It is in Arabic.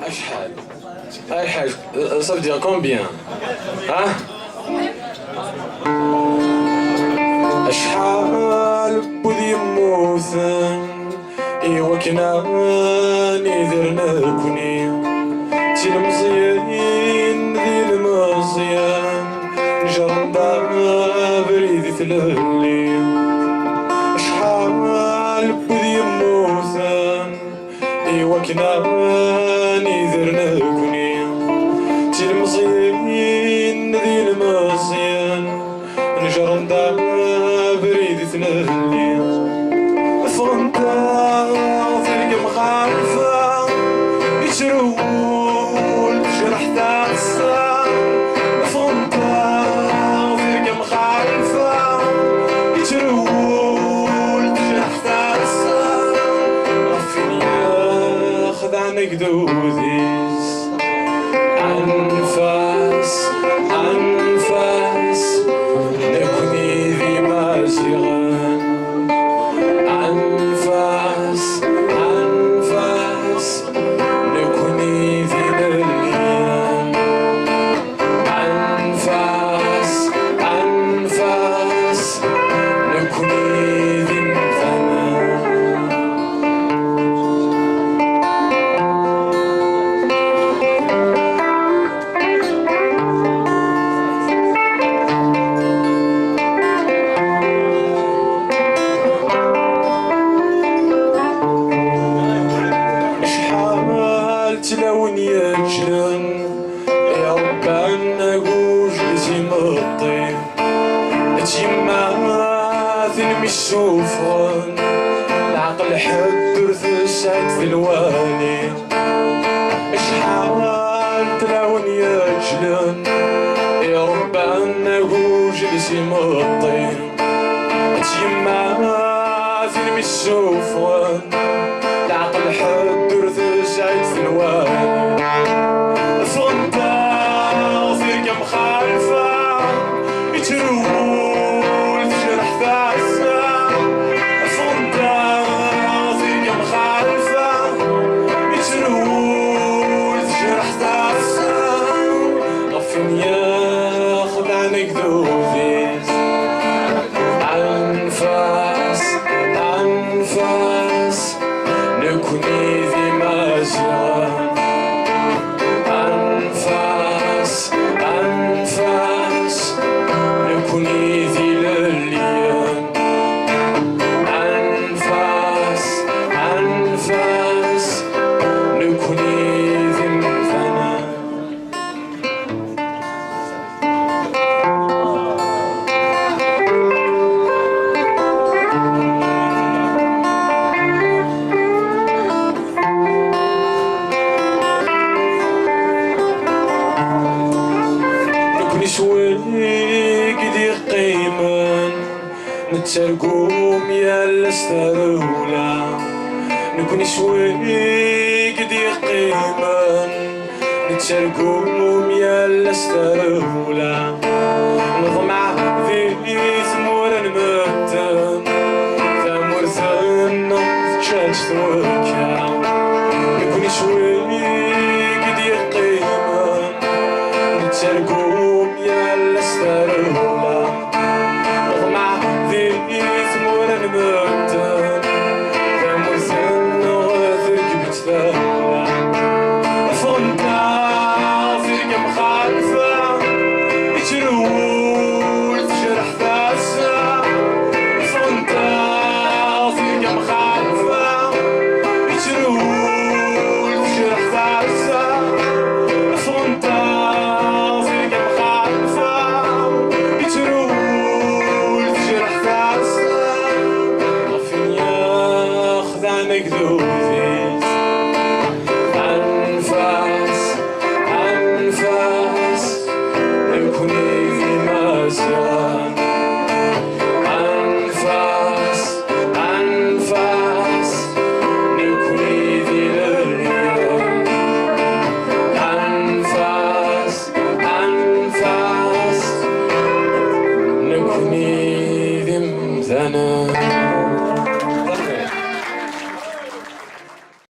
Acehal. Acehal, ça veut dire combien? Hein? Acehal بودي موثن إيوا كناني درناكوني تي المزيان ذي المزيان نجرن بريدي تلهلي أشحال بودي موثن إيوا كناني درناكوني تي المزيان ذي المزيان نجرن بريدي تلهلي فغنتا فيك مخالفة يشرول جرح تاعسا فغنتا فيك مخالفة يشرول جرح تاعسا رفيني ياخذ عنك دوديس أنفاس أنفاس نكوني ذي مازيغان أنفاس أنفاس نكوني ذي لليان أنفاس أنفاس نكوني ذي الثمان تلاون يجلن يا ربنا قوج لزمطي تيماثن مش سوفن العقل حد رثسات في الوالي شحال تلاون يجلن يا ربنا قوج لزمطي تيماثن مش سوفن العقل حد رثسات في الوالي فغنتا فيك مخالفة يترول تجرح ثاسة فغنتا فيك مخالفة يترول تجرح ثاسة غفن ياخذ عنك ذوذيز أنفاس أنفاس نكوني ذي مازيغان أنفاس أنفاس نكوني ذي لليان أنفاس أنفاس نكوني ذي الفنان نسويك دي قيمن نتسرقوم يا الاستاذولا نكون نسويك دي قيمن نتسرقوم يا الاستاذولا